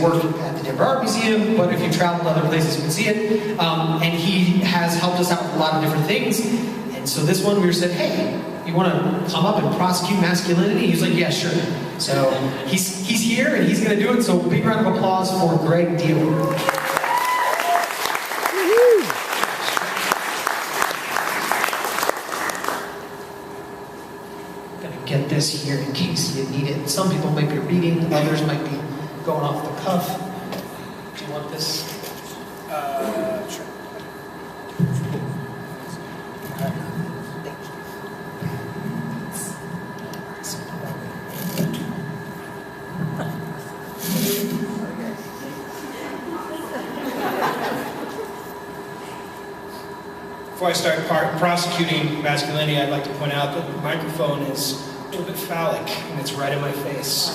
work at the Denver Art Museum, but if you travel to other places, you can see it. And he has helped us out with a lot of different things. And so this one, we said, hey, you want to come up and prosecute masculinity? He was like, yeah, sure. So he's here, and he's going to do it. So big round of applause for Greg Deal. Get this here in case you need it. Some people might be reading, others might be going off the cuff. Do you want this? Sure. Before I start prosecuting masculinity, I'd like to point out that the microphone is a little bit phallic, and it's right in my face.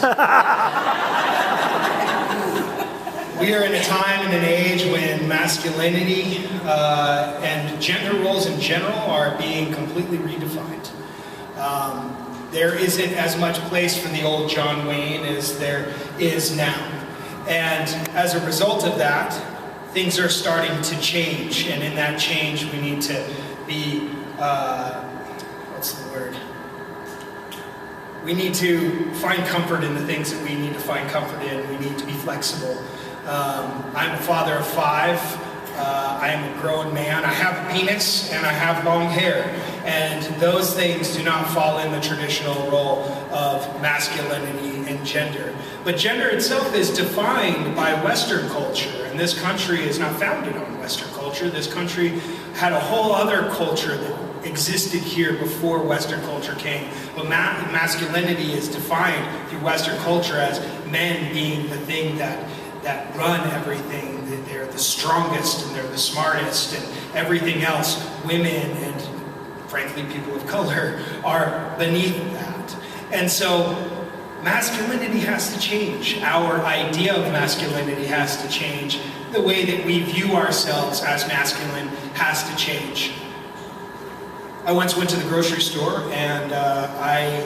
We are in a time and an age when masculinity and gender roles in general are being completely redefined. There isn't as much place for the old John Wayne as there is now. And as a result of that, things are starting to change, and in that change we need to be, what's the word? We need to find comfort in the things that we need to find comfort in. We need to be flexible. I'm a father of 5. I am a grown man. I have a penis and I have long hair. And those things do not fall in the traditional role of masculinity and gender. But gender itself is defined by Western culture. And this country is not founded on Western culture. This country had a whole other culture that existed here before Western culture came. But masculinity is defined through Western culture as men being the thing that run everything. They're the strongest and they're the smartest, and everything else, women and frankly people of color, are beneath that. And so masculinity has to change. Our idea of masculinity has to change. The way that we view ourselves as masculine has to change. I once went to the grocery store, and I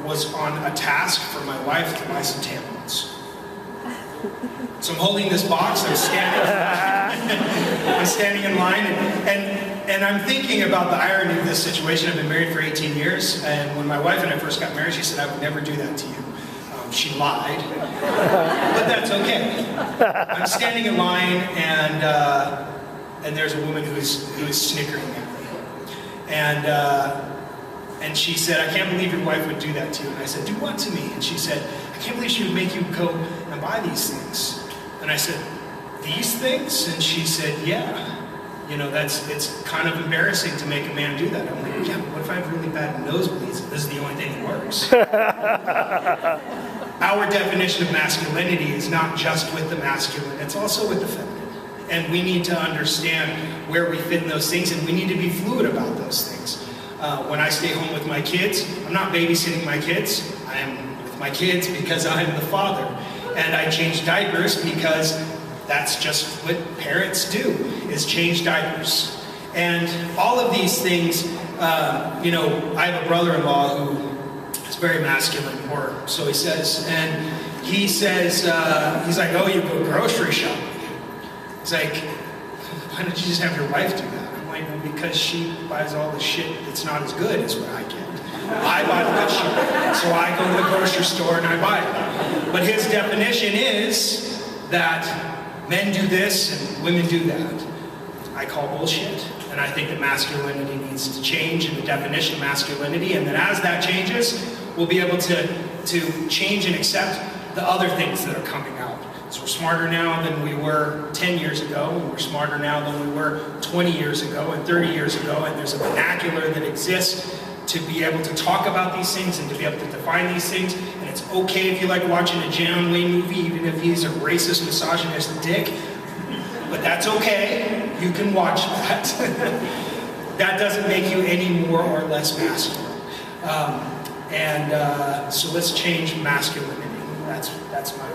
was on a task for my wife to buy some tampons. So I'm holding this box, I'm standing in line, and I'm thinking about the irony of this situation. I've been married for 18 years, and when my wife and I first got married, she said, I would never do that to you. She lied, but that's okay. I'm standing in line, and there's a woman who is snickering at me. And she said, I can't believe your wife would do that to you. And I said, do what to me? And she said, I can't believe she would make you go and buy these things. And I said, these things? And she said, yeah. You know, it's kind of embarrassing to make a man do that. I'm like, yeah, but what if I have really bad nosebleeds and this is the only thing that works? Our definition of masculinity is not just with the masculine, it's also with the feminine. And we need to understand where we fit in those things, and we need to be fluid about those things. When I stay home with my kids, I'm not babysitting my kids. I am with my kids because I'm the father. And I change diapers because that's just what parents do, is change diapers. And all of these things, you know, I have a brother-in-law who is very masculine, or so he says. And he says, he's like, oh, you go grocery shopping. He's like, why don't you just have your wife do that? I'm like, well, because she buys all the shit that's not as good as what I get. I buy the good shit, so I go to the grocery store and I buy it. But his definition is that men do this and women do that. I call bullshit, and I think that masculinity needs to change in the definition of masculinity, and that as that changes, we'll be able to change and accept the other things that are coming out. So we're smarter now than we were 10 years ago, and we're smarter now than we were 20 years ago and 30 years ago, and there's a vernacular that exists to be able to talk about these things and to be able to define these things. And it's okay if you like watching a John Wayne movie, even if he's a racist, misogynist dick. But that's okay. You can watch that. That doesn't make you any more or less masculine. So let's change masculinity. That's my